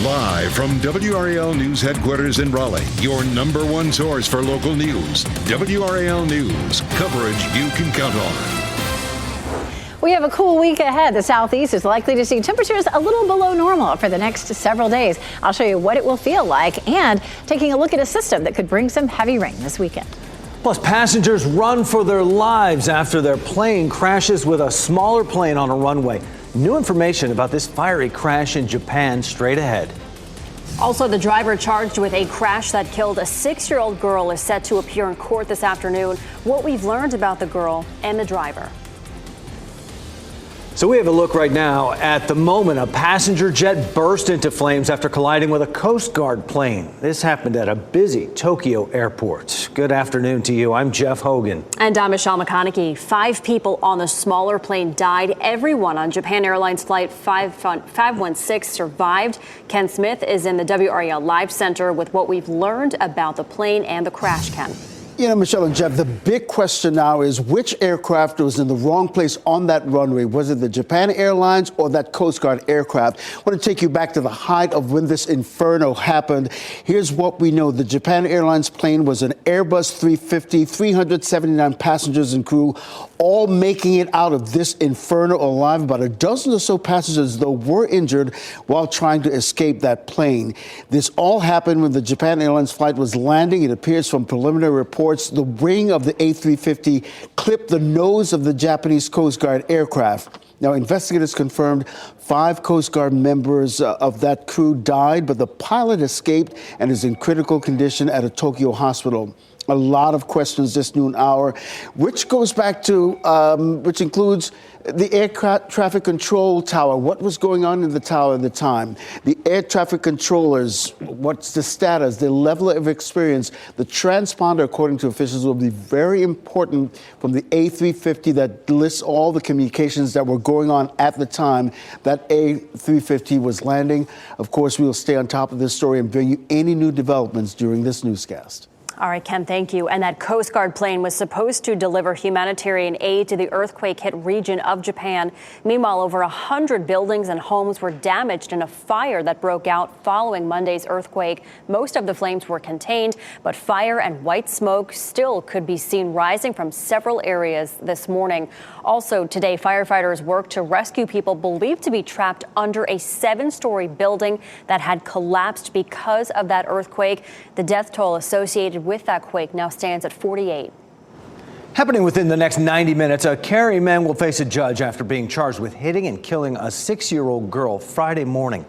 Live from WRAL News Headquarters in Raleigh, your number one source for local news. WRAL News, coverage you can count on. We have a cool week ahead. The southeast is likely to see temperatures a little below normal for the next several days. I'll show you what it will feel like and taking a look at a system that could bring some heavy rain this weekend. Plus, passengers run for their lives after their plane crashes with a smaller plane on a runway. New information about this fiery crash in Japan straight ahead. Also, the driver charged with a crash that killed a 6-year-old girl is set to appear in court this afternoon. What we've learned about the girl and the driver. So we have a look right now at the moment a passenger jet burst into flames after colliding with a Coast Guard plane. This happened at a busy Tokyo airport. Good afternoon to you. I'm Jeff Hogan. And I'm Michelle McConaughey. 5 people on the smaller plane died. Everyone on Japan Airlines Flight 516 survived. Ken Smith is in the WRAL Live Center with what we've learned about the plane and the crash, Ken. You know, Michelle and Jeff, the big question now is which aircraft was in the wrong place on that runway? Was it the Japan Airlines or that Coast Guard aircraft? I want to take you back to the height of when this inferno happened. Here's what we know. The Japan Airlines plane was an Airbus 350, 379 passengers and crew, all making it out of this inferno alive. About a dozen or so passengers, though, were injured while trying to escape that plane. This all happened when the Japan Airlines flight was landing. It appears from preliminary reports the wing of the A350 clipped the nose of the Japanese Coast Guard aircraft. Now, investigators confirmed 5 Coast Guard members of that crew died, but the pilot escaped and is in critical condition at a Tokyo hospital. A lot of questions this noon hour, which goes back to, which includes the air traffic control tower. What was going on in the tower at the time? The air traffic controllers, what's the status, the level of experience? The transponder, according to officials, will be very important from the A350 that lists all the communications that were going on at the time that A350 was landing. Of course, we will stay on top of this story and bring you any new developments during this newscast. All right, Ken, thank you. And that Coast Guard plane was supposed to deliver humanitarian aid to the earthquake-hit region of Japan. Meanwhile, over 100 buildings and homes were damaged in a fire that broke out following Monday's earthquake. Most of the flames were contained, but fire and white smoke still could be seen rising from several areas this morning. Also today, firefighters worked to rescue people believed to be trapped under a 7-story building that had collapsed because of that earthquake. The death toll associated with that quake now stands at 48. Happening within the next 90 minutes, a Cary man will face a judge after being charged with hitting and killing a 6-year-old girl Friday morning.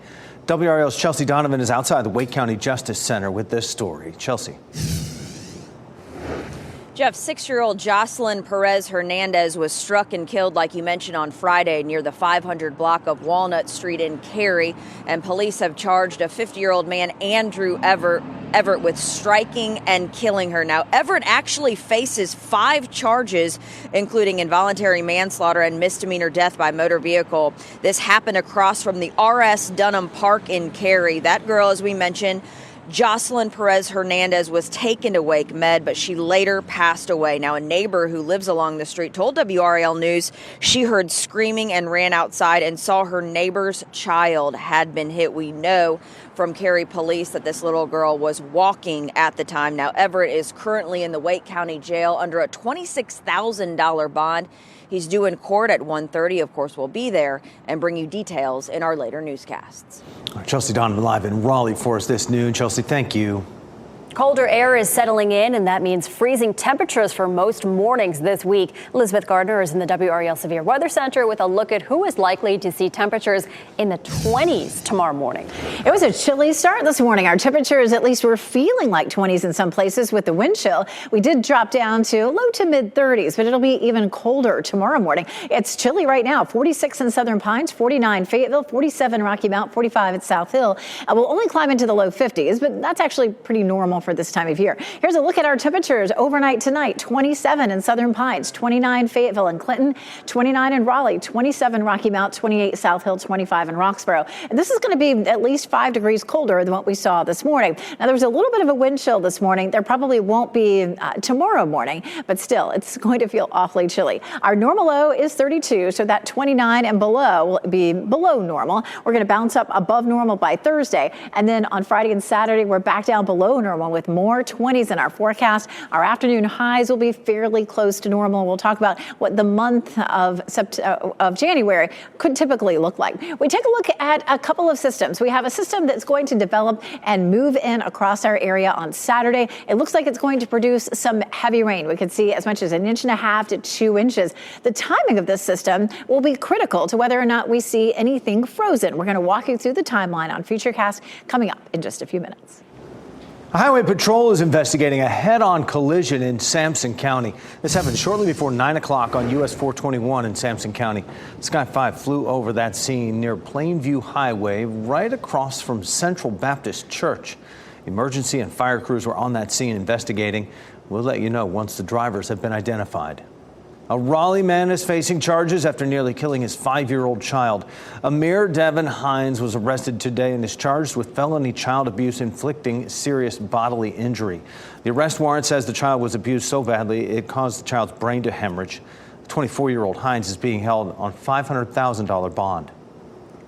WRAL's Chelsea Donovan is outside the Wake County Justice Center with this story. Chelsea. Jeff, 6-year-old Jocelyn Perez Hernandez was struck and killed, like you mentioned, on Friday near the 500 block of Walnut Street in Cary. And police have charged a 50-year-old man, Andrew Everett, with striking and killing her. Now, Everett actually faces 5 charges, including involuntary manslaughter and misdemeanor death by motor vehicle. This happened across from the R.S. Dunham Park in Cary. That girl, as we mentioned, Jocelyn Perez Hernandez, was taken to Wake Med, but she later passed away. Now, a neighbor who lives along the street told WRAL News she heard screaming and ran outside and saw her neighbor's child had been hit. We know from Cary police that this little girl was walking at the time. Now, Everett is currently in the Wake County Jail under a $26,000 bond. He's due in court at 1:30. Of course, we'll be there and bring you details in our later newscasts. Chelsea Donovan live in Raleigh for us this noon. Chelsea, thank you. Colder air is settling in, and that means freezing temperatures for most mornings this week. Elizabeth Gardner is in the WRAL Severe Weather Center with a look at who is likely to see temperatures in the 20s tomorrow morning. It was a chilly start this morning. Our temperatures, at least, were feeling like 20s in some places with the wind chill. We did drop down to low to mid 30s, but it'll be even colder tomorrow morning. It's chilly right now. 46 in Southern Pines, 49 Fayetteville, 47 Rocky Mount, 45 at South Hill. We'll only climb into the low 50s, but that's actually pretty normal normal for this time of year. Here's a look at our temperatures overnight tonight. 27 in Southern Pines, 29 Fayetteville and Clinton, 29 in Raleigh, 27 Rocky Mount, 28 South Hill, 25 in Roxborough. And this is going to be at least 5 degrees colder than what we saw this morning. Now, there was a little bit of a wind chill this morning. There probably won't be tomorrow morning, but still, it's going to feel awfully chilly. Our normal low is 32, so that 29 and below will be below normal. We're going to bounce up above normal by Thursday, and then on Friday and Saturday, we're back down below normal with more 20s in our forecast. Our afternoon highs will be fairly close to normal. We'll talk about what the month of January could typically look like. We take a look at a couple of systems. We have a system that's going to develop and move in across our area on Saturday. It looks like it's going to produce some heavy rain. We could see as much as 1.5 to 2 inches. The timing of this system will be critical to whether or not we see anything frozen. We're going to walk you through the timeline on Futurecast coming up in just a few minutes. Highway Patrol is investigating a head-on collision in Sampson County. This happened shortly before 9 o'clock on US 421 in Sampson County. Sky 5 flew over that scene near Plainview Highway, right across from Central Baptist Church. Emergency and fire crews were on that scene investigating. We'll let you know once the drivers have been identified. A Raleigh man is facing charges after nearly killing his 5-year-old child. Amir Devin Hines was arrested today and is charged with felony child abuse inflicting serious bodily injury. The arrest warrant says the child was abused so badly it caused the child's brain to hemorrhage. 24-year-old Hines is being held on $500,000 bond.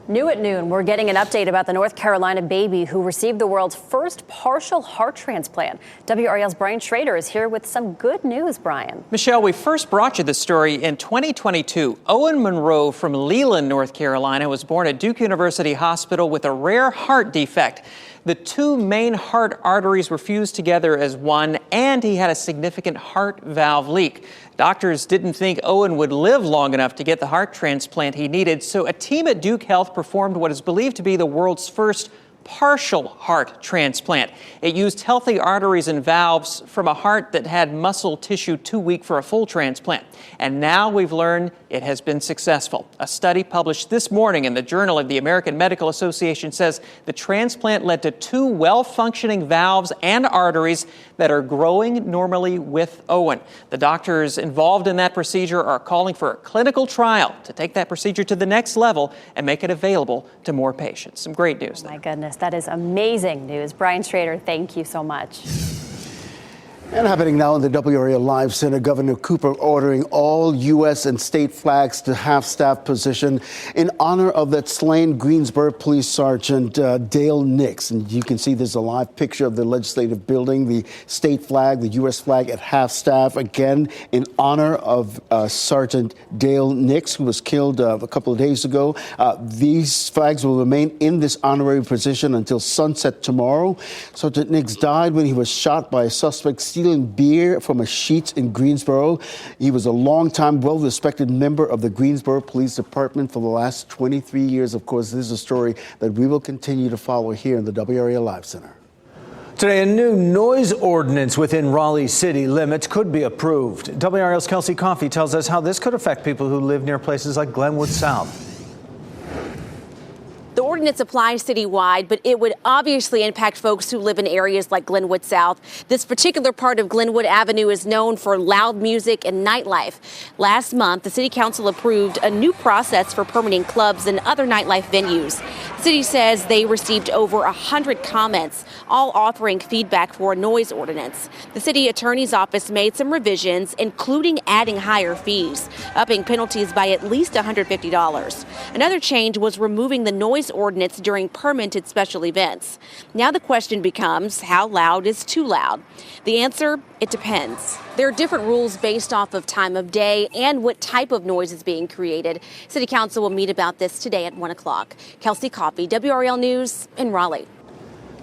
New at noon, we're getting an update about the North Carolina baby who received the world's first partial heart transplant. WRAL's Brian Schrader is here with some good news, Brian. Michelle, we first brought you this story in 2022. Owen Monroe from Leland, North Carolina, was born at Duke University Hospital with a rare heart defect. The two main heart arteries were fused together as one, and he had a significant heart valve leak. Doctors didn't think Owen would live long enough to get the heart transplant he needed, so a team at Duke Health performed what is believed to be the world's first partial heart transplant. It used healthy arteries and valves from a heart that had muscle tissue too weak for a full transplant. And now we've learned it has been successful. A study published this morning in the Journal of the American Medical Association says the transplant led to 2 well-functioning valves and arteries that are growing normally with Owen. The doctors involved in that procedure are calling for a clinical trial to take that procedure to the next level and make it available to more patients. Some great news there. My goodness, that is amazing news. Brian Schrader, thank you so much. And happening now in the WRAL Live Center, Governor Cooper ordering all U.S. and state flags to half-staff position in honor of that slain Greensboro Police Sergeant Dale Nix. And you can see there's a live picture of the legislative building, the state flag, the U.S. flag at half-staff, again in honor of Sergeant Dale Nix, who was killed a couple of days ago. These flags will remain in this honorary position until sunset tomorrow. Sergeant Nix died when he was shot by a suspect stealing beer from a Sheetz in Greensboro. He was a longtime, well-respected member of the Greensboro Police Department for the last 23 years. Of course, this is a story that we will continue to follow here in the WRAL Live Center. Today, a new noise ordinance within Raleigh city limits could be approved. WRAL's Kelsey Coffey tells us how this could affect people who live near places like Glenwood South. The ordinance applies citywide, but it would obviously impact folks who live in areas like Glenwood South. This particular part of Glenwood Avenue is known for loud music and nightlife. Last month, the city council approved a new process for permitting clubs and other nightlife venues. The city says they received over 100 comments, all offering feedback for a noise ordinance. The city attorney's office made some revisions, including adding higher fees, upping penalties by at least $150. Another change was removing the noise ordinance during permitted special events. Now the question becomes, how loud is too loud? The answer, it depends. There are different rules based off of time of day and what type of noise is being created. City Council will meet about this today at 1 o'clock. Kelsey Coffey, WRAL News in Raleigh.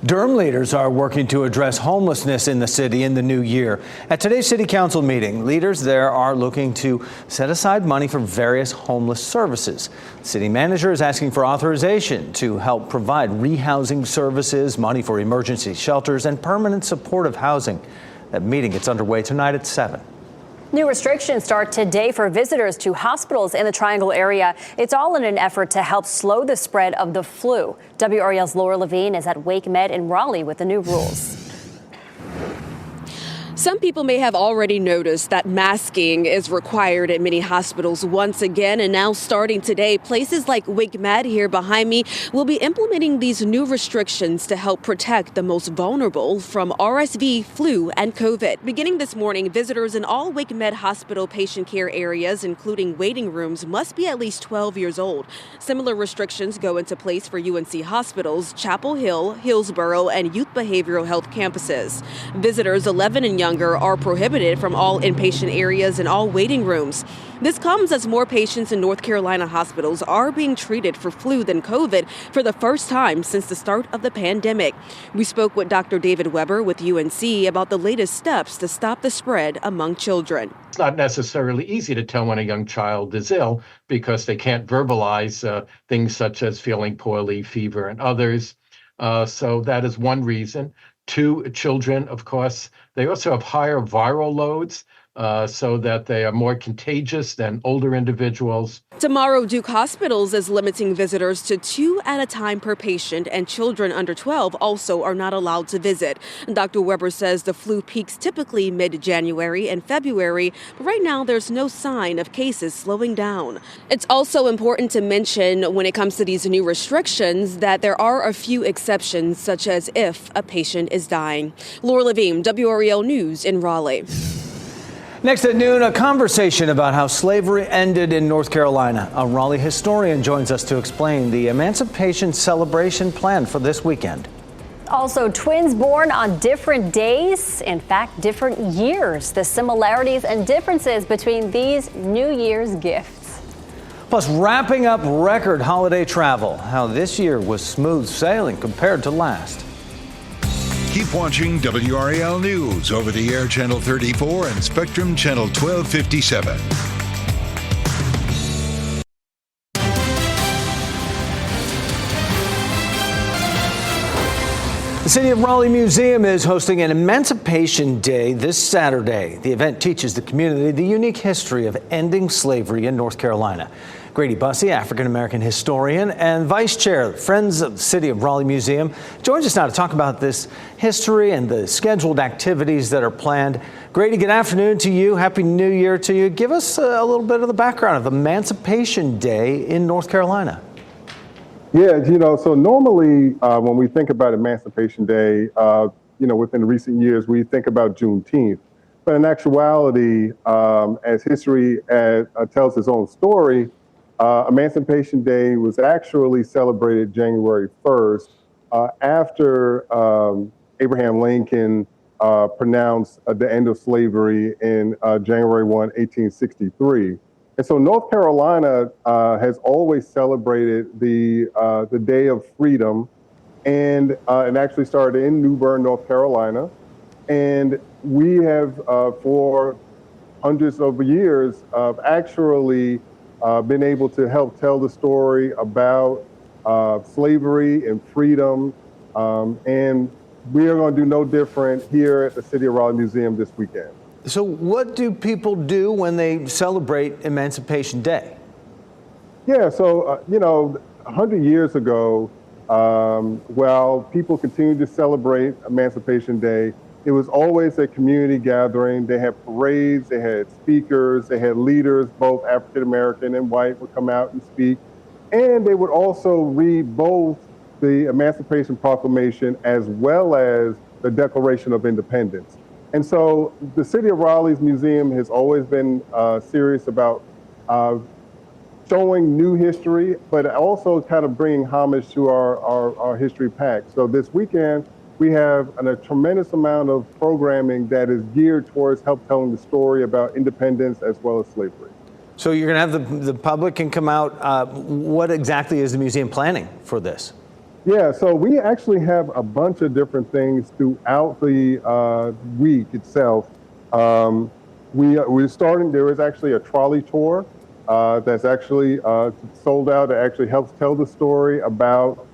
Durham leaders are working to address homelessness in the city in the new year. At today's city council meeting, leaders there are looking to set aside money for various homeless services. The city manager is asking for authorization to help provide rehousing services, money for emergency shelters, and permanent supportive housing. That meeting gets underway tonight at 7. New restrictions start today for visitors to hospitals in the Triangle area. It's all in an effort to help slow the spread of the flu. WRAL's Laura Levine is at Wake Med in Raleigh with the new rules. Some people may have already noticed that masking is required at many hospitals once again, and now starting today, places like WICMED here behind me will be implementing these new restrictions to help protect the most vulnerable from RSV, flu, and COVID. Beginning this morning, visitors in all WICMED hospital patient care areas, including waiting rooms, must be at least 12 years old. Similar restrictions go into place for UNC hospitals, Chapel Hill, Hillsborough, and youth behavioral health campuses. Visitors 11 and younger are prohibited from all inpatient areas and all waiting rooms. This comes as more patients in North Carolina hospitals are being treated for flu than COVID for the first time since the start of the pandemic. We spoke with Dr. David Weber with UNC about the latest steps to stop the spread among children. It's not necessarily easy to tell when a young child is ill because they can't verbalize things such as feeling poorly, fever, and others. So that is one reason. Two, children, of course, they also have higher viral loads, so that they are more contagious than older individuals. Tomorrow, Duke Hospitals is limiting visitors to 2 at a time per patient, and children under 12 also are not allowed to visit. Dr. Weber says the flu peaks typically mid-January and February, but right now there's no sign of cases slowing down. It's also important to mention when it comes to these new restrictions that there are a few exceptions, such as if a patient is dying. Laura Levine, WRAL News in Raleigh. Next at noon, a conversation about how slavery ended in North Carolina. A Raleigh historian joins us to explain the emancipation celebration planned for this weekend. Also, twins born on different days, in fact, different years. The similarities and differences between these New Year's gifts. Plus, wrapping up record holiday travel. How this year was smooth sailing compared to last. Keep watching WRAL News over the air Channel 34 and Spectrum Channel 1257. The City of Raleigh Museum is hosting an Emancipation Day this Saturday. The event teaches the community the unique history of ending slavery in North Carolina. Grady Bussey, African-American historian and vice chair of Friends of the City of Raleigh Museum, joins us now to talk about this history and the scheduled activities that are planned. Grady, good afternoon to you. Happy New Year to you. Give us a little bit of the background of Emancipation Day in North Carolina. Yeah, so normally when we think about Emancipation Day, within recent years, we think about Juneteenth. But in actuality, as history tells its own story, Emancipation Day was actually celebrated January 1st after Abraham Lincoln pronounced the end of slavery in January 1, 1863. And so North Carolina has always celebrated the Day of Freedom, and it actually started in New Bern, North Carolina. And we have, for hundreds of years, actually been able to help tell the story about slavery and freedom. And we are going to do no different here at the City of Raleigh Museum this weekend. So what do people do when they celebrate Emancipation Day? Yeah, so, 100 years ago, while people continued to celebrate Emancipation Day, it was always a community gathering. They had parades, they had speakers, they had leaders, both African-American and white, would come out and speak. And they would also read both the Emancipation Proclamation as well as the Declaration of Independence. And so the City of Raleigh's museum has always been serious about showing new history, but also kind of bringing homage to our history pack. So this weekend, we have a tremendous amount of programming that is geared towards help telling the story about independence as well as slavery. So you're going to have the public can come out. What exactly is the museum planning for this? Yeah, so we actually have a bunch of different things throughout the week itself. We're starting, there is actually a trolley tour that's actually sold out. That actually helps tell the story about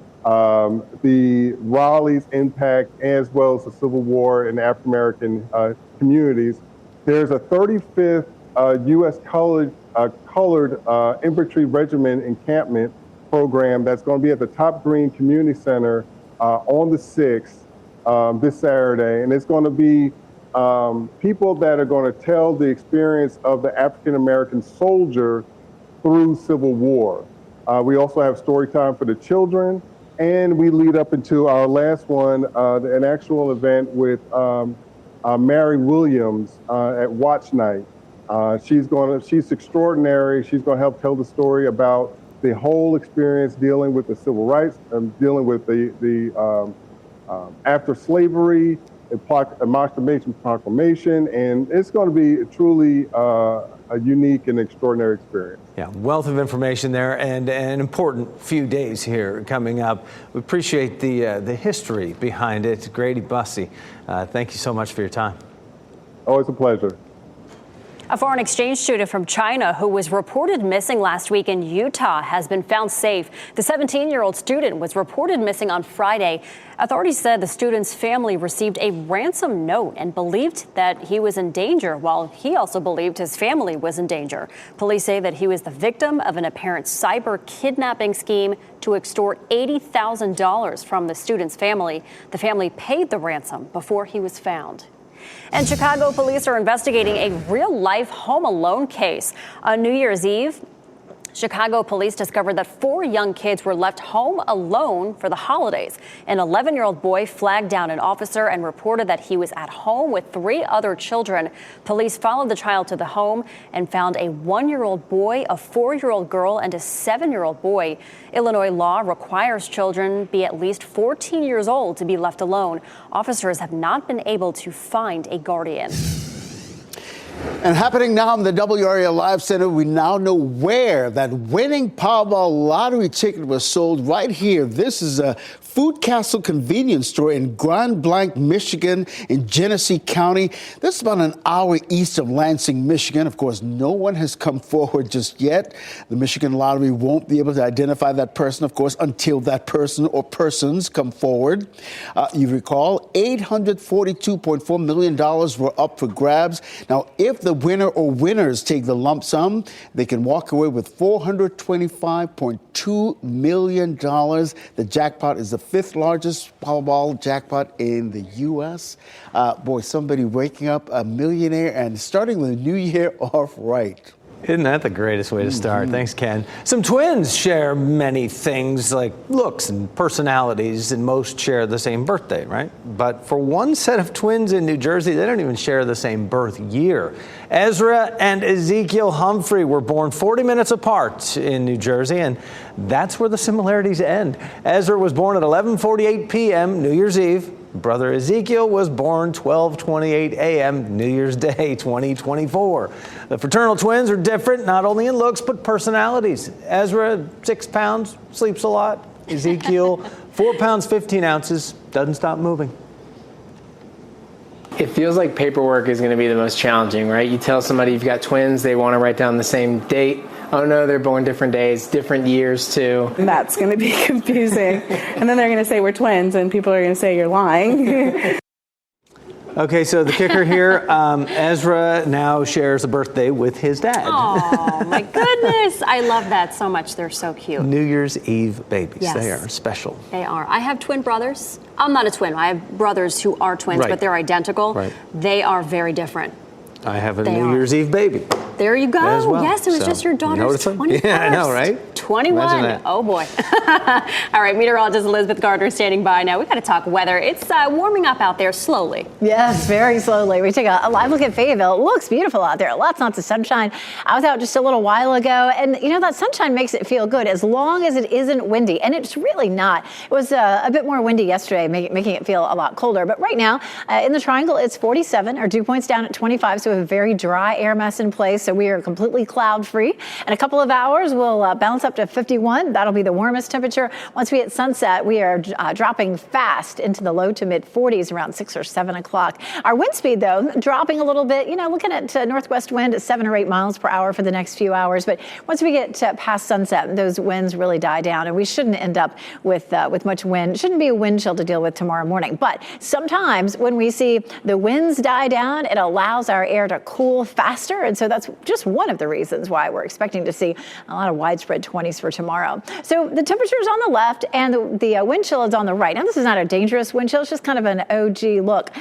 the Raleigh's impact as well as the Civil War in the African-American communities. There's a 35th U.S. colored infantry regiment encampment program that's going to be at the Top Green Community Center on the 6th this Saturday, and it's going to be people that are going to tell the experience of the African American soldier through Civil War. We also have story time for the children, and we lead up into our last one, an actual event with Mary Williams at Watch Night. She's extraordinary. She's going to help tell the story about the whole experience dealing with the civil rights, dealing with the after slavery, Emancipation Proclamation, and it's going to be truly a unique and extraordinary experience. Yeah, wealth of information there, and an important few days here coming up. We appreciate the history behind it. Grady Bussey, thank you so much for your time. Always a pleasure. A foreign exchange student from China who was reported missing last week in Utah has been found safe. The 17-year-old student was reported missing on Friday. Authorities said the student's family received a ransom note and believed that he was in danger, while he also believed his family was in danger. Police say that he was the victim of an apparent cyber kidnapping scheme to extort $80,000 from the student's family. The family paid the ransom before he was found. And Chicago police are investigating a real-life home alone case. On New Year's Eve, Chicago police discovered that 4 young kids were left home alone for the holidays. An 11-year-old boy flagged down an officer and reported that he was at home with 3 other children. Police followed the child to the home and found a 1-year-old boy, a 4-year-old girl, and a 7-year-old boy. Illinois law requires children be at least 14 years old to be left alone. Officers have not been able to find a guardian. And happening now in the WRAL Live Center, we now know where that winning Powerball lottery ticket was sold right here. This is a Food Castle convenience store in Grand Blanc, Michigan, in Genesee County. This is about an hour east of Lansing, Michigan. Of course, no one has come forward just yet. The Michigan Lottery won't be able to identify that person, of course, until that person or persons come forward. You recall, $842.4 million were up for grabs. Now, if the winner or winners take the lump sum, they can walk away with $425.2 million. The jackpot is the 5th largest Powerball jackpot in the U.S. Boy, somebody waking up a millionaire and starting the new year off right. Isn't that the greatest way to start? Thanks, Ken. Some twins share many things like looks and personalities, and most share the same birthday, right? But for one set of twins in New Jersey, they don't even share the same birth year. Ezra and Ezekiel Humphrey were born 40 minutes apart in New Jersey, and that's where the similarities end. Ezra was born at 11:48 p.m. New Year's Eve. Brother Ezekiel was born 12:28 a.m. New Year's Day 2024. The fraternal twins are different, not only in looks, but personalities. Ezra, 6 pounds, sleeps a lot. Ezekiel, 4 pounds, 15 ounces, doesn't stop moving. It feels like paperwork is going to be the most challenging, right? You tell somebody you've got twins, they want to write down the same date. Oh no, they're born different days, different years too. That's going to be confusing. And then they're going to say we're twins, and people are going to say you're lying. Okay, so the kicker here, Ezra now shares a birthday with his dad. Oh, my goodness. I love that so much. They're so cute. New Year's Eve babies. Yes. They are special. They are. I have twin brothers. I'm not a twin. I have brothers who are twins, Right. but they're identical. Right. They are very different. I have a They New are. Year's Eve baby. There you go. As well. Yes, it was So, just your you know what daughter's it's like? 21st. Yeah, I know, right? 21. Imagine that. Oh, boy. All right, meteorologist Elizabeth Gardner standing by now. We've got to talk weather. It's warming up out there slowly. Yes, very slowly. We take a live look at Fayetteville. It looks beautiful out there. Lots and lots of sunshine. I was out just a little while ago, and you know, that sunshine makes it feel good as long as it isn't windy, and it's really not. It was a bit more windy yesterday, making it feel a lot colder, but right now in the Triangle, it's 47. Our dew point's down at 25, so we have a very dry air mass in place, so we are completely cloud-free. In a couple of hours, we'll bounce up to 51. That'll be the warmest temperature. Once we hit sunset, we are dropping fast into the low to mid 40s around 6 or 7 o'clock. Our wind speed, though, dropping a little bit. You know, looking at northwest wind at 7 or 8 miles per hour for the next few hours. But once we get past sunset, those winds really die down, and we shouldn't end up with much wind. Shouldn't be a wind chill to deal with tomorrow morning. But sometimes when we see the winds die down, it allows our air to cool faster, and so that's just one of the reasons why we're expecting to see a lot of widespread 20 20s for tomorrow. So the temperature is on the left and the wind chill is on the right. Now, this is not a dangerous wind chill. It's just kind of an OG look.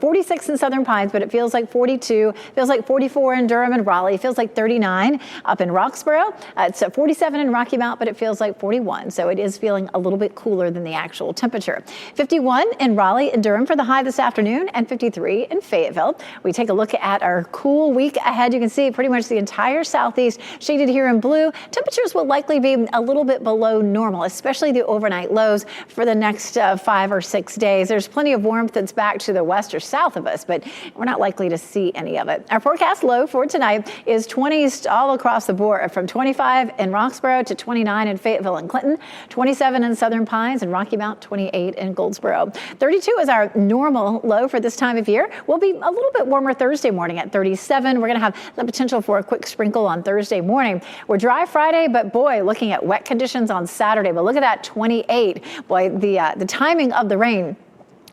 46 in Southern Pines, but it feels like 42. Feels like 44 in Durham and Raleigh. It feels like 39 up in Roxborough. It's 47 in Rocky Mount, but it feels like 41. So it is feeling a little bit cooler than the actual temperature. 51 in Raleigh and Durham for the high this afternoon, and 53 in Fayetteville. We take a look at our cool week ahead. You can see pretty much the entire southeast shaded here in blue. Temperatures will likely be a little bit below normal, especially the overnight lows for the next 5 or 6 days. There's plenty of warmth that's back to the west or south of us, but we're not likely to see any of it. Our forecast low for tonight is 20s all across the board, from 25 in Roxborough to 29 in Fayetteville and Clinton, 27 in Southern Pines and Rocky Mount, 28 in Goldsboro. 32 is our normal low for this time of year. We'll be a little bit warmer Thursday morning at 37. We're going to have the potential for a quick sprinkle on Thursday morning. We're dry Friday, but boy, looking at wet conditions on Saturday. But look at that, 28. Boy, the timing of the rain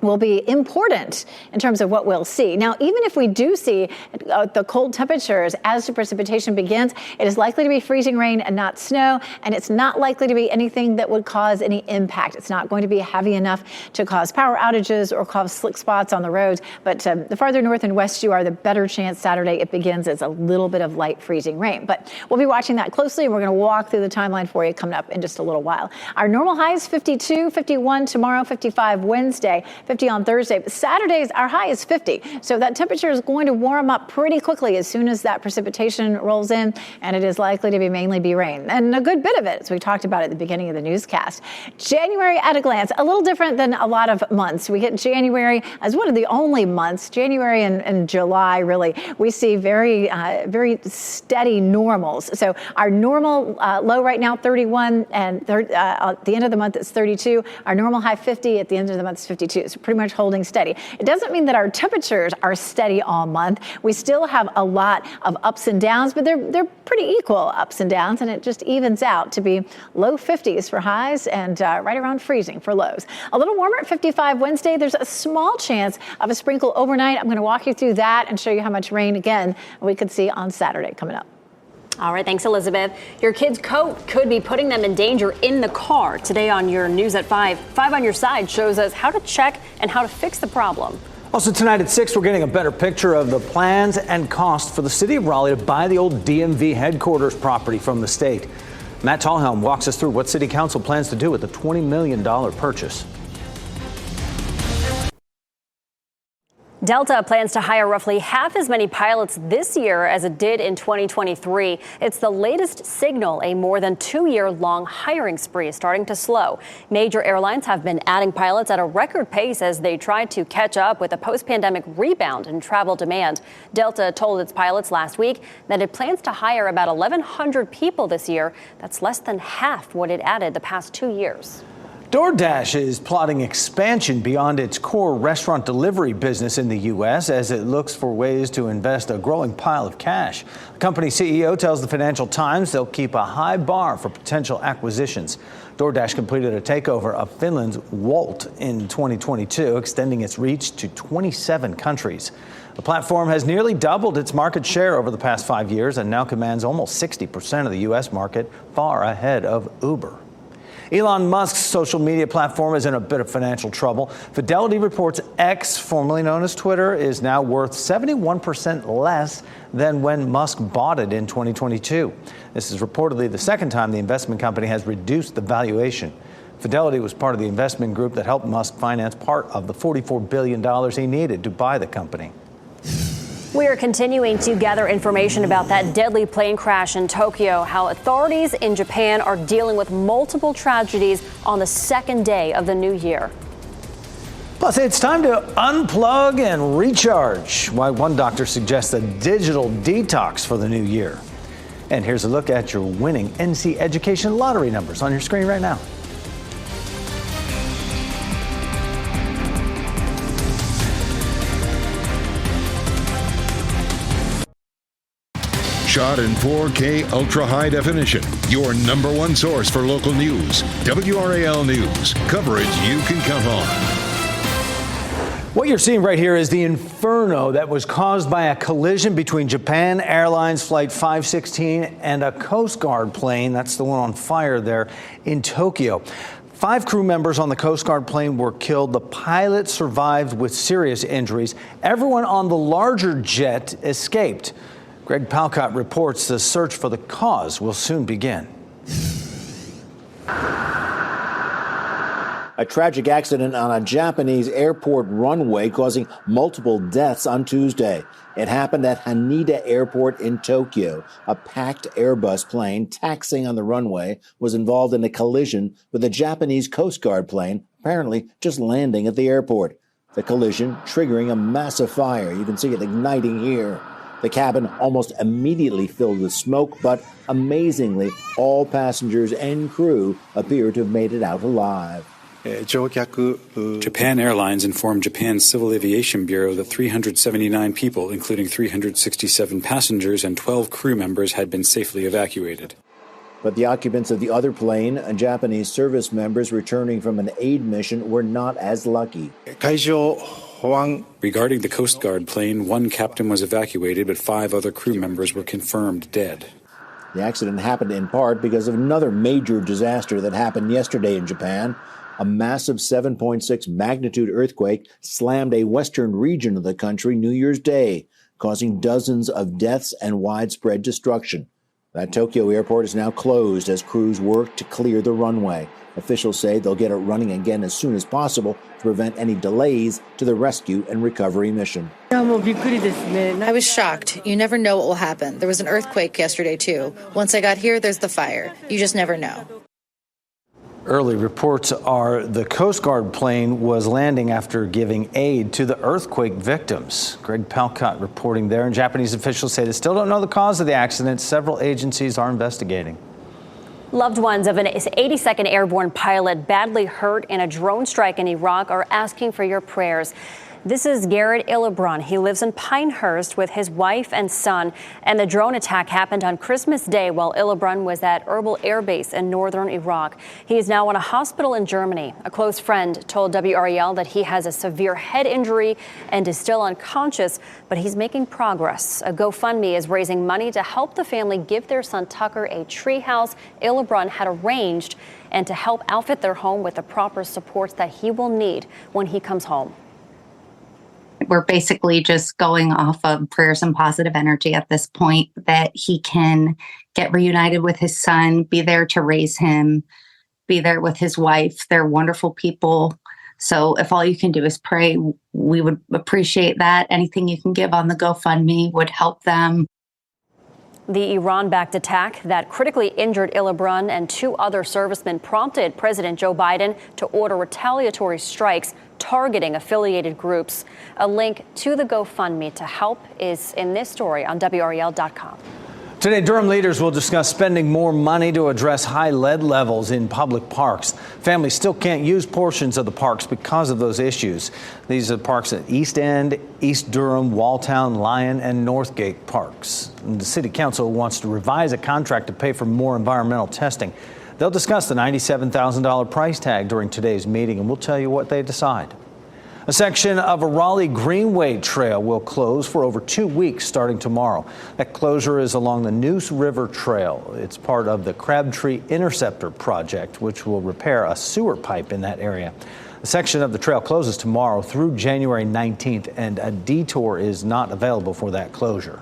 will be important in terms of what we'll see. Now, even if we do see the cold temperatures as the precipitation begins, it is likely to be freezing rain and not snow, and it's not likely to be anything that would cause any impact. It's not going to be heavy enough to cause power outages or cause slick spots on the roads, but the farther north and west you are, the better chance Saturday it begins as a little bit of light freezing rain. But we'll be watching that closely, and we're going to walk through the timeline for you coming up in just a little while. Our normal high is 52, 51 tomorrow, 55 Wednesday, 50 on Thursday. But Saturday's our high is 50. So that temperature is going to warm up pretty quickly as soon as that precipitation rolls in, and it is likely to mainly be rain. And a good bit of it, as we talked about at the beginning of the newscast. January at a glance, a little different than a lot of months. We get January as one of the only months. January and July, really, we see very steady normals. So our normal low right now, 31, and at the end of the month, it's 32. Our normal high, 50. At the end of the month, it's 52. So pretty much holding steady. It doesn't mean that our temperatures are steady all month. We still have a lot of ups and downs, but they're pretty equal ups and downs, and it just evens out to be low 50s for highs and right around freezing for lows. A little warmer at 55 Wednesday. There's a small chance of a sprinkle overnight. I'm going to walk you through that and show you how much rain, again, we could see on Saturday coming up. All right, thanks, Elizabeth. Your kid's coat could be putting them in danger in the car. Today on your News at 5, 5 on your side shows us how to check and how to fix the problem. Also tonight at 6, we're getting a better picture of the plans and cost for the city of Raleigh to buy the old DMV headquarters property from the state. Matt Tallhelm walks us through what City Council plans to do with the $20 million purchase. Delta plans to hire roughly half as many pilots this year as it did in 2023. It's the latest signal a more than 2-year-long hiring spree is starting to slow. Major airlines have been adding pilots at a record pace as they try to catch up with a post-pandemic rebound in travel demand. Delta told its pilots last week that it plans to hire about 1,100 people this year. That's less than half what it added the past 2 years. DoorDash is plotting expansion beyond its core restaurant delivery business in the U.S. as it looks for ways to invest a growing pile of cash. The company CEO tells the Financial Times they'll keep a high bar for potential acquisitions. DoorDash completed a takeover of Finland's Wolt in 2022, extending its reach to 27 countries. The platform has nearly doubled its market share over the past 5 years and now commands almost 60% of the U.S. market, far ahead of Uber. Elon Musk's social media platform is in a bit of financial trouble. Fidelity reports X, formerly known as Twitter, is now worth 71% less than when Musk bought it in 2022. This is reportedly the second time the investment company has reduced the valuation. Fidelity was part of the investment group that helped Musk finance part of the $44 billion he needed to buy the company. We are continuing to gather information about that deadly plane crash in Tokyo, how authorities in Japan are dealing with multiple tragedies on the second day of the new year. Plus, it's time to unplug and recharge. Why one doctor suggests a digital detox for the new year. And here's a look at your winning NC Education lottery numbers on your screen right now. Shot in 4K ultra high definition. Your number one source for local news. WRAL News. Coverage you can count on. What you're seeing right here is the inferno that was caused by a collision between Japan Airlines Flight 516 and a Coast Guard plane. That's the one on fire there in Tokyo. 5 crew members on the Coast Guard plane were killed. The pilot survived with serious injuries. Everyone on the larger jet escaped. Greg Palcott reports the search for the cause will soon begin. A tragic accident on a Japanese airport runway causing multiple deaths on Tuesday. It happened at Haneda Airport in Tokyo. A packed Airbus plane taxiing on the runway was involved in a collision with a Japanese Coast Guard plane, apparently just landing at the airport. The collision triggering a massive fire. You can see it igniting here. The cabin almost immediately filled with smoke, but amazingly, all passengers and crew appear to have made it out alive. Japan Airlines informed Japan's Civil Aviation Bureau that 379 people, including 367 passengers and 12 crew members, had been safely evacuated. But the occupants of the other plane, Japanese service members returning from an aid mission, were not as lucky. Regarding the Coast Guard plane, 1 captain was evacuated, but 5 other crew members were confirmed dead. The accident happened in part because of another major disaster that happened yesterday in Japan. A massive 7.6 magnitude earthquake slammed a western region of the country New Year's Day, causing dozens of deaths and widespread destruction. That Tokyo airport is now closed as crews work to clear the runway. Officials say they'll get it running again as soon as possible to prevent any delays to the rescue and recovery mission. I was shocked. You never know what will happen. There was an earthquake yesterday, too. Once I got here, there's the fire. You just never know. Early reports are the Coast Guard plane was landing after giving aid to the earthquake victims. Greg Palcott reporting there, and Japanese officials say they still don't know the cause of the accident. Several agencies are investigating. Loved ones of an 82nd Airborne pilot badly hurt in a drone strike in Iraq are asking for your prayers. This is Garrett Illebrun. He lives in Pinehurst with his wife and son, and the drone attack happened on Christmas Day while Illebrun was at Erbil Air Base in northern Iraq. He is now in a hospital in Germany. A close friend told WRAL that he has a severe head injury and is still unconscious, but he's making progress. A GoFundMe is raising money to help the family give their son Tucker a treehouse Illebrun had arranged and to help outfit their home with the proper supports that he will need when he comes home. We're basically just going off of prayers and positive energy at this point that he can get reunited with his son, be there to raise him, be there with his wife. They're wonderful people. So if all you can do is pray, we would appreciate that. Anything you can give on the GoFundMe would help them. The Iran-backed attack that critically injured Illebrun and 2 other servicemen prompted President Joe Biden to order retaliatory strikes targeting affiliated groups. A link to the GoFundMe to help is in this story on WRAL.com. Today, Durham leaders will discuss spending more money to address high lead levels in public parks. Families still can't use portions of the parks because of those issues. These are parks at East End, East Durham, Walltown, Lyon, and Northgate parks. And the City Council wants to revise a contract to pay for more environmental testing. They'll discuss the $97,000 price tag during today's meeting, and we'll tell you what they decide. A section of a Raleigh Greenway trail will close for over 2 weeks starting tomorrow. That closure is along the Neuse River Trail. It's part of the Crabtree Interceptor project, which will repair a sewer pipe in that area. A section of the trail closes tomorrow through January 19th, and a detour is not available for that closure.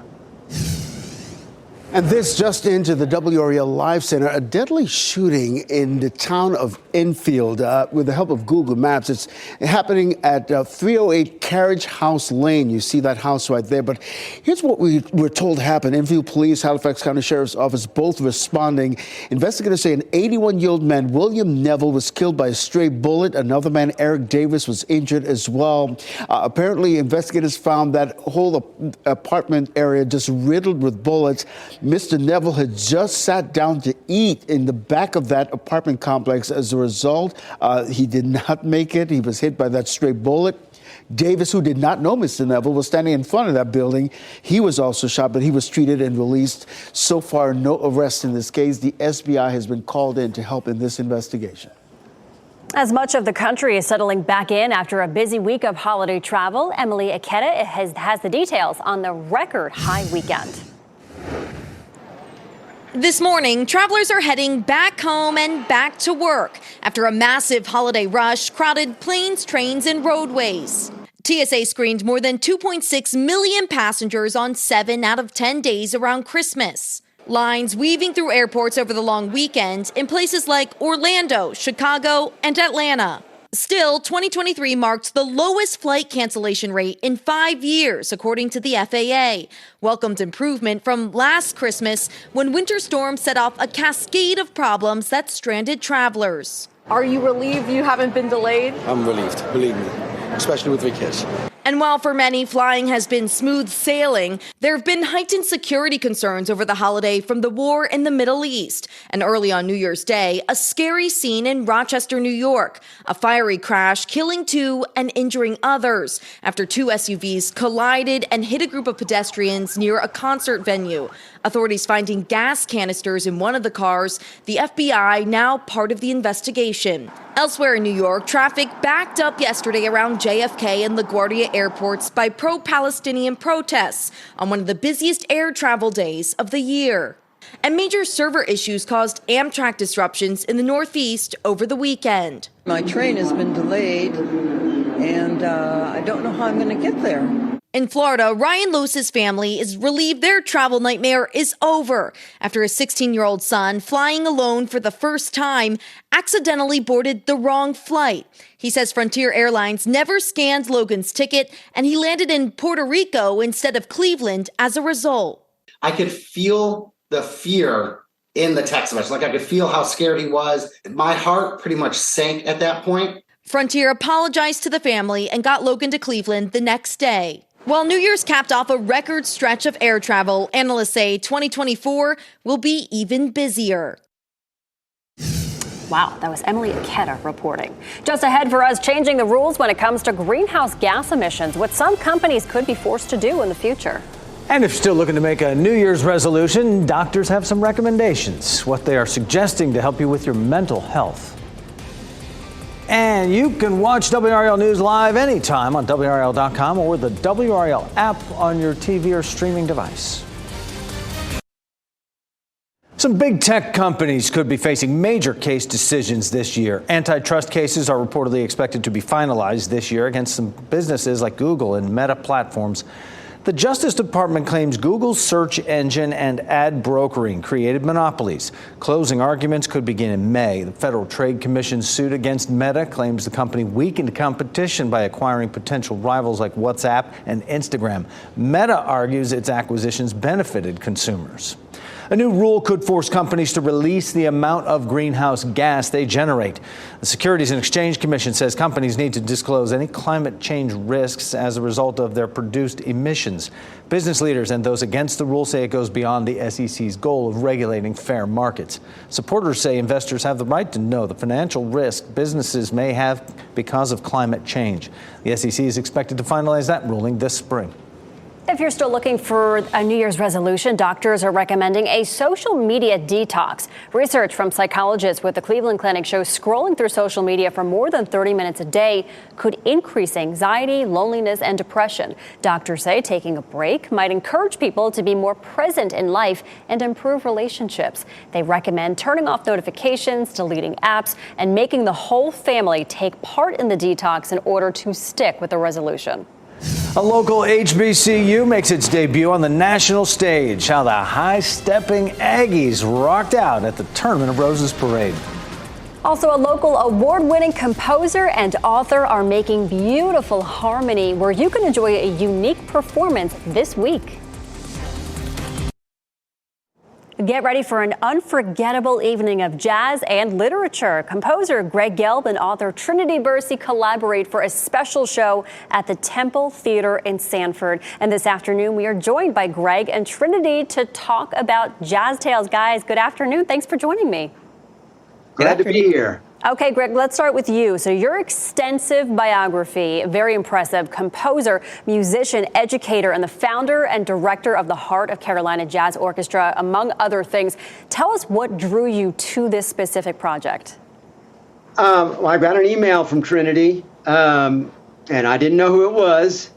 And this just into the WRAL Live Center, a deadly shooting in the town of Enfield with the help of Google Maps. It's happening at 308 Carriage House Lane. You see that house right there. But here's what we were told happened. Enfield Police, Halifax County Sheriff's Office, both responding. Investigators say an 81-year-old man, William Neville, was killed by a stray bullet. Another man, Eric Davis, was injured as well. Apparently, investigators found that whole apartment area just riddled with bullets. Mr. Neville had just sat down to eat in the back of that apartment complex. As a result, he did not make it. He was hit by that stray bullet. Davis, who did not know Mr. Neville, was standing in front of that building. He was also shot, but he was treated and released. So far, no arrests in this case. The SBI has been called in to help in this investigation. As much of the country is settling back in after a busy week of holiday travel, Emily Ikeda has the details on the record high weekend. This morning, travelers are heading back home and back to work after a massive holiday rush crowded planes, trains, and roadways. TSA screened more than 2.6 million passengers on 7 out of 10 days around Christmas. Lines weaving through airports over the long weekend in places like Orlando, Chicago, and Atlanta. Still, 2023 marked the lowest flight cancellation rate in 5 years, according to the FAA. Welcomed improvement from last Christmas when winter storms set off a cascade of problems that stranded travelers. Are you relieved you haven't been delayed? I'm relieved, believe me, especially with 3 kids. And while for many flying has been smooth sailing, there have been heightened security concerns over the holiday from the war in the Middle East. And early on New Year's Day, a scary scene in Rochester, New York. A fiery crash killing 2 and injuring others after 2 SUVs collided and hit a group of pedestrians near a concert venue. Authorities finding gas canisters in one of the cars, the FBI now part of the investigation. Elsewhere in New York, traffic backed up yesterday around JFK and LaGuardia airports by pro-Palestinian protests on one of the busiest air travel days of the year. And major server issues caused Amtrak disruptions in the Northeast over the weekend. My train has been delayed, and I don't know how I'm going to get there. In Florida, Ryan Lewis's family is relieved their travel nightmare is over after his 16-year-old son, flying alone for the first time, accidentally boarded the wrong flight. He says Frontier Airlines never scanned Logan's ticket, and he landed in Puerto Rico instead of Cleveland as a result. I could feel the fear in the text message. Like I could feel how scared he was. My heart pretty much sank at that point. Frontier apologized to the family and got Logan to Cleveland the next day. While New Year's capped off a record stretch of air travel, analysts say 2024 will be even busier. Wow, that was Emily Ikeda reporting. Just ahead for us, changing the rules when it comes to greenhouse gas emissions, what some companies could be forced to do in the future. And if you're still looking to make a New Year's resolution, doctors have some recommendations, what they are suggesting to help you with your mental health. And you can watch WRAL News live anytime on WRAL.com or the WRAL app on your TV or streaming device. Some big tech companies could be facing major case decisions this year. Antitrust cases are reportedly expected to be finalized this year against some businesses like Google and Meta Platforms. The Justice Department claims Google's search engine and ad brokering created monopolies. Closing arguments could begin in May. The Federal Trade Commission's suit against Meta claims the company weakened competition by acquiring potential rivals like WhatsApp and Instagram. Meta argues its acquisitions benefited consumers. A new rule could force companies to release the amount of greenhouse gas they generate. The Securities and Exchange Commission says companies need to disclose any climate change risks as a result of their produced emissions. Business leaders and those against the rule say it goes beyond the SEC's goal of regulating fair markets. Supporters say investors have the right to know the financial risk businesses may have because of climate change. The SEC is expected to finalize that ruling this spring. If you're still looking for a New Year's resolution, doctors are recommending a social media detox. Research from psychologists with the Cleveland Clinic shows scrolling through social media for more than 30 minutes a day could increase anxiety, loneliness, and depression. Doctors say taking a break might encourage people to be more present in life and improve relationships. They recommend turning off notifications, deleting apps, and making the whole family take part in the detox in order to stick with the resolution. A local HBCU makes its debut on the national stage. How the high-stepping Aggies rocked out at the Tournament of Roses parade. Also, a local award-winning composer and author are making beautiful harmony where you can enjoy a unique performance this week. Get ready for an unforgettable evening of jazz and literature. Composer Greg Gelb and author Trinity Bursey collaborate for a special show at the Temple Theater in Sanford. And this afternoon, we are joined by Greg and Trinity to talk about Jazz Tales. Guys, good afternoon. Thanks for joining me. Glad to be here. Okay, Greg, let's start with you. So your extensive biography, very impressive, composer, musician, educator, and the founder and director of the Heart of Carolina Jazz Orchestra, among other things. Tell us what drew you to this specific project. Well, I got an email from Trinity, and I didn't know who it was.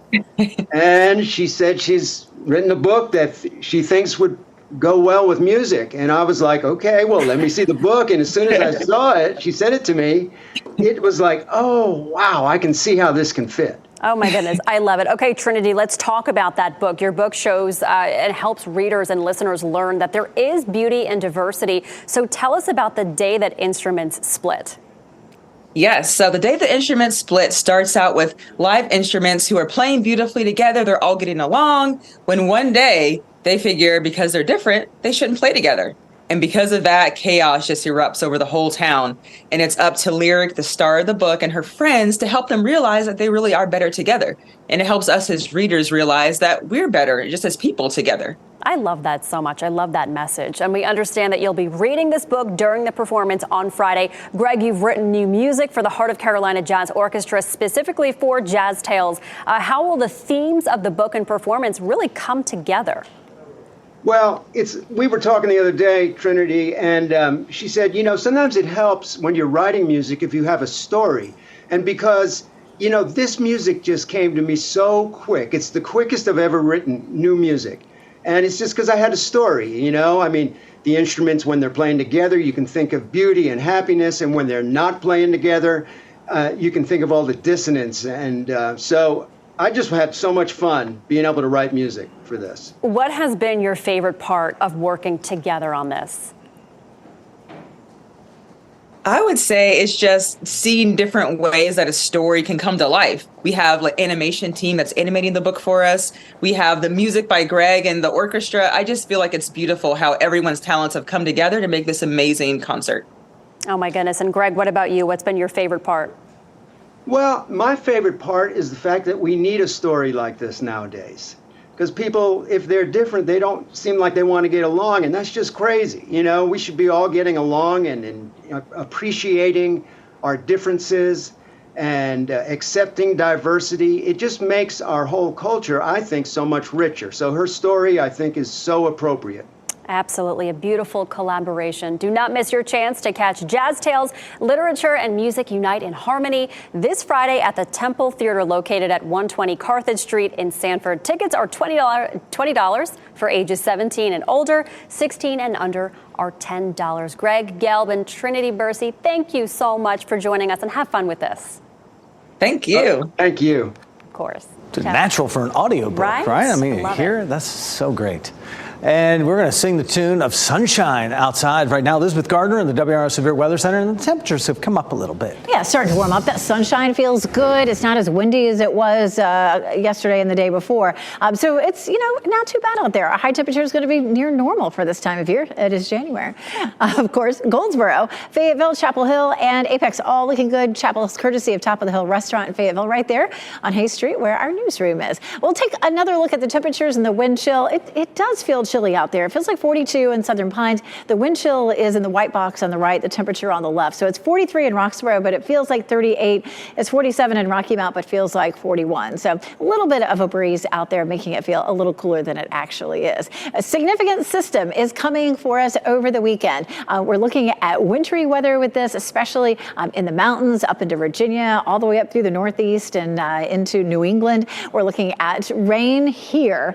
And she said she's written a book that she thinks would go well with music. And I was like, okay, well, let me see the book. And as soon as I saw it, she sent it to me. It was like, oh, wow, I can see how this can fit. Oh, my goodness. I love it. Okay, Trinity, let's talk about that book. Your book shows and helps readers and listeners learn that there is beauty and diversity. So tell us about the day that instruments split. Yes. So the day the instruments split starts out with live instruments who are playing beautifully together. They're all getting along. When one day they figure because they're different, they shouldn't play together. And because of that, chaos just erupts over the whole town. And it's up to Lyric, the star of the book, and her friends to help them realize that they really are better together. And it helps us as readers realize that we're better just as people together. I love that so much. I love that message. And we understand that you'll be reading this book during the performance on Friday. Greg, you've written new music for the Heart of Carolina Jazz Orchestra, specifically for Jazz Tales. How will the themes of the book and performance really come together? Well, we were talking the other day, Trinity, and she said, sometimes it helps when you're writing music if you have a story. And because, this music just came to me so quick. It's the quickest I've ever written new music. And it's just because I had a story, the instruments, when they're playing together, you can think of beauty and happiness. And when they're not playing together, you can think of all the dissonance. And so I just had so much fun being able to write music for this. What has been your favorite part of working together on this? I would say it's just seeing different ways that a story can come to life. We have animation team that's animating the book for us. We have the music by Greg and the orchestra. I just feel like it's beautiful how everyone's talents have come together to make this amazing concert. Oh my goodness. And Greg, what about you? What's been your favorite part? Well, my favorite part is the fact that we need a story like this nowadays. Because people, if they're different, they don't seem like they want to get along, and that's just crazy. We should be all getting along and appreciating our differences and accepting diversity. It just makes our whole culture, I think, so much richer. So her story, I think, is so appropriate. Absolutely. A beautiful collaboration. Do not miss your chance to catch Jazz Tales, Literature and Music Unite in Harmony this Friday at the Temple Theater located at 120 Carthage Street in Sanford. Tickets are $20 for ages 17 and older. 16 and under are $10. Greg Gelb and Trinity Bursey, thank you so much for joining us and have fun with this. Thank you. Thank you. Of course. It's natural for an audiobook, right? I mean, that's so great. And we're going to sing the tune of Sunshine outside right now. Elizabeth Gardner in the WRAL Severe Weather Center, and the temperatures have come up a little bit. Yeah, it's starting to warm up. That sunshine feels good. It's not as windy as it was yesterday and the day before. So it's, not too bad out there. Our high temperature is going to be near normal for this time of year. It is January. Of course, Goldsboro, Fayetteville, Chapel Hill, and Apex all looking good. Chapel Hill's courtesy of Top of the Hill Restaurant in Fayetteville right there on Hay Street where our newsroom is. We'll take another look at the temperatures and the wind chill. It does feel chilly out there. It feels like 42 in Southern Pines. The wind chill is in the white box on the right, the temperature on the left. So it's 43 in Roxborough, but it feels like 38. It's 47 in Rocky Mount, but feels like 41. So a little bit of a breeze out there, making it feel a little cooler than it actually is. A significant system is coming for us over the weekend. We're looking at wintry weather with this, especially in the mountains, up into Virginia, all the way up through the Northeast and into New England. We're looking at rain here.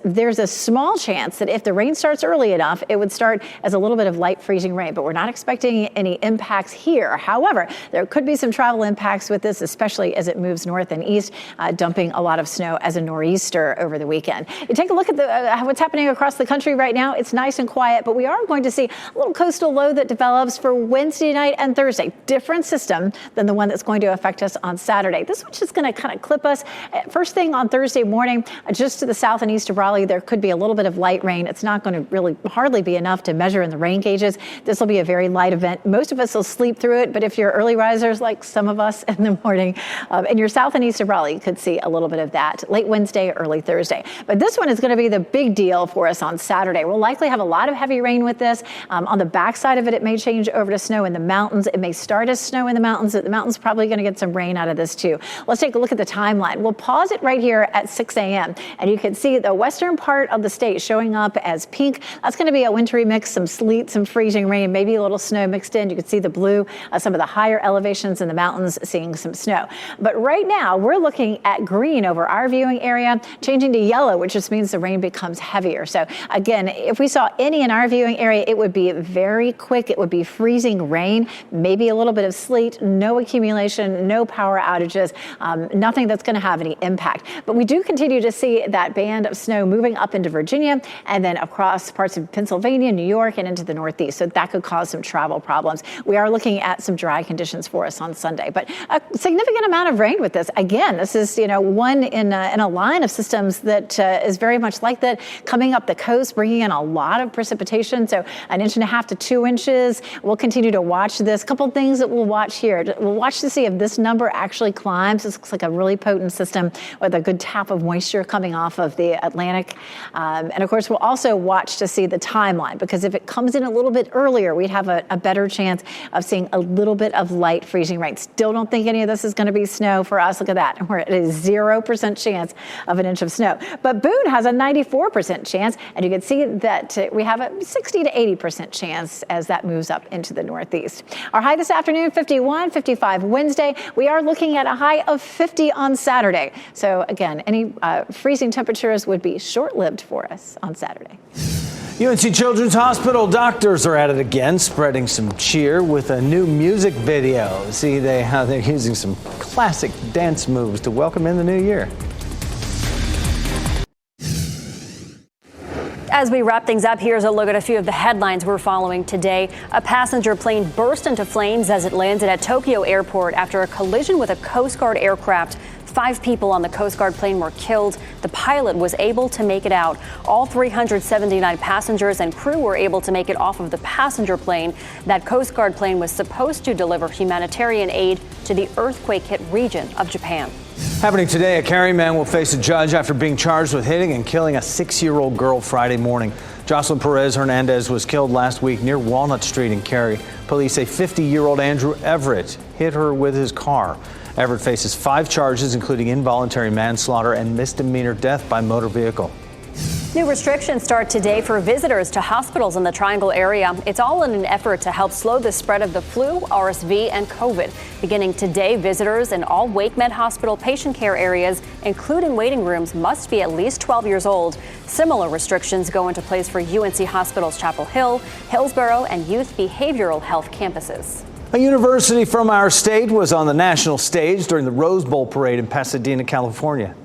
There's a small chance that if the rain starts early enough, it would start as a little bit of light freezing rain, but we're not expecting any impacts here. However, there could be some travel impacts with this, especially as it moves north and east, dumping a lot of snow as a nor'easter over the weekend. You take a look at what's happening across the country right now. It's nice and quiet, but we are going to see a little coastal low that develops for Wednesday night and Thursday. Different system than the one that's going to affect us on Saturday. This one's just going to kind of clip us. First thing on Thursday morning, just to the south and east of Raleigh, there could be a little bit of light rain. It's not going to really hardly be enough to measure in the rain gauges. This will be a very light event. Most of us will sleep through it, but if you're early risers like some of us in the morning, and you're south and east of Raleigh, you could see a little bit of that late Wednesday, early Thursday. But this one is going to be the big deal for us on Saturday. We'll likely have a lot of heavy rain with this. On the backside of it, it may change over to snow in the mountains. It may start as snow in the mountains. The mountains probably going to get some rain out of this too. Let's take a look at the timeline. We'll pause it right here at 6 a.m. and you can see the western part of the state showing showing up as pink. That's going to be a wintry mix, some sleet, some freezing rain, maybe a little snow mixed in. You can see the blue, some of the higher elevations in the mountains seeing some snow. But right now we're looking at green over our viewing area, changing to yellow, which just means the rain becomes heavier. So again, if we saw any in our viewing area, it would be very quick. It would be freezing rain, maybe a little bit of sleet, no accumulation, no power outages, nothing that's going to have any impact. But we do continue to see that band of snow moving up into Virginia and then across parts of Pennsylvania, New York, and into the Northeast. So that could cause some travel problems. We are looking at some dry conditions for us on Sunday, but a significant amount of rain with this. Again, this is, one in a line of systems that is very much like that, coming up the coast, bringing in a lot of precipitation. So 1.5 to 2 inches. We'll continue to watch this. A couple things that we'll watch here. We'll watch to see if this number actually climbs. This looks like a really potent system with a good tap of moisture coming off of the Atlantic. And of course, we'll also watch to see the timeline, because if it comes in a little bit earlier, we'd have a better chance of seeing a little bit of light freezing rain. Still don't think any of this is going to be snow for us. Look at that. We're at a 0% chance of an inch of snow. But Boone has a 94% chance, and you can see that we have a 60 to 80% chance as that moves up into the Northeast. Our high this afternoon, 51, 55 Wednesday. We are looking at a high of 50 on Saturday. So again, any freezing temperatures would be short-lived for us on Saturday. UNC Children's Hospital doctors are at it again, spreading some cheer with a new music video. See how they're using some classic dance moves to welcome in the new year. As we wrap things up, here's a look at a few of the headlines we're following today. A passenger plane burst into flames as it landed at Tokyo Airport after a collision with a Coast Guard aircraft. 5 people on the Coast Guard plane were killed. The pilot was able to make it out. All 379 passengers and crew were able to make it off of the passenger plane. That Coast Guard plane was supposed to deliver humanitarian aid to the earthquake-hit region of Japan. Happening today, a Cary man will face a judge after being charged with hitting and killing a 6-year-old girl Friday morning. Jocelyn Perez Hernandez was killed last week near Walnut Street in Cary. Police say 50-year-old Andrew Everett hit her with his car. Everett faces 5 charges, including involuntary manslaughter and misdemeanor death by motor vehicle. New restrictions start today for visitors to hospitals in the Triangle area. It's all in an effort to help slow the spread of the flu, RSV, and COVID. Beginning today, visitors in all WakeMed Hospital patient care areas, including waiting rooms, must be at least 12 years old. Similar restrictions go into place for UNC Hospital's Chapel Hill, Hillsborough, and Youth Behavioral Health campuses. A university from our state was on the national stage during the Rose Bowl parade in Pasadena, California.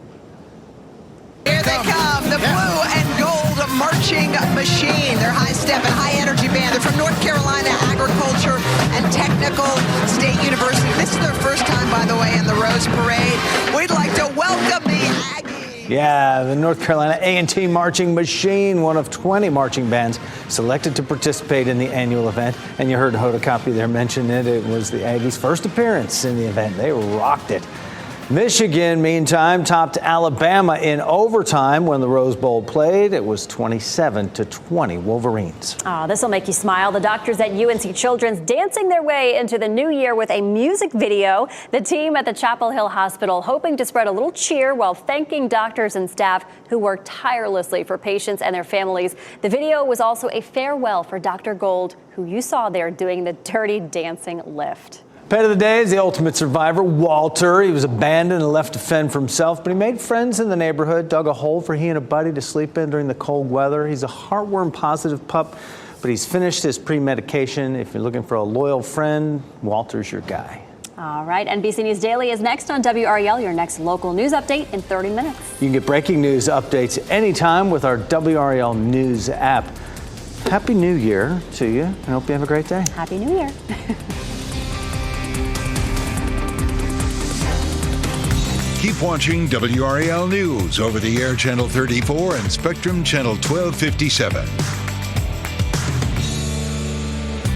Here they come, the blue and gold marching machine. They're high step and high energy band. They're from North Carolina Agriculture and Technical State University. This is their first time, by the way, in the Rose Parade. We'd like to welcome the Aggies. Yeah, the North Carolina A&T Marching Machine, one of 20 marching bands selected to participate in the annual event. And you heard Hoda Kotb there mention it. It was the Aggies' first appearance in the event. They rocked it. Michigan, meantime, topped Alabama in overtime when the Rose Bowl played. It was 27-20 Wolverines. Oh, this will make you smile. The doctors at UNC Children's dancing their way into the new year with a music video. The team at the Chapel Hill Hospital hoping to spread a little cheer while thanking doctors and staff who work tirelessly for patients and their families. The video was also a farewell for Dr. Gold, who you saw there doing the Dirty Dancing lift. Pet of the day is the ultimate survivor, Walter. He was abandoned and left to fend for himself, but he made friends in the neighborhood, dug a hole for he and a buddy to sleep in during the cold weather. He's a heartworm-positive pup, but he's finished his pre-medication. If you're looking for a loyal friend, Walter's your guy. All right, NBC News Daily is next on WRAL, your next local news update in 30 minutes. You can get breaking news updates anytime with our WRAL News app. Happy New Year to you, and I hope you have a great day. Happy New Year. Keep watching WRAL News over the air Channel 34 and Spectrum Channel 1257.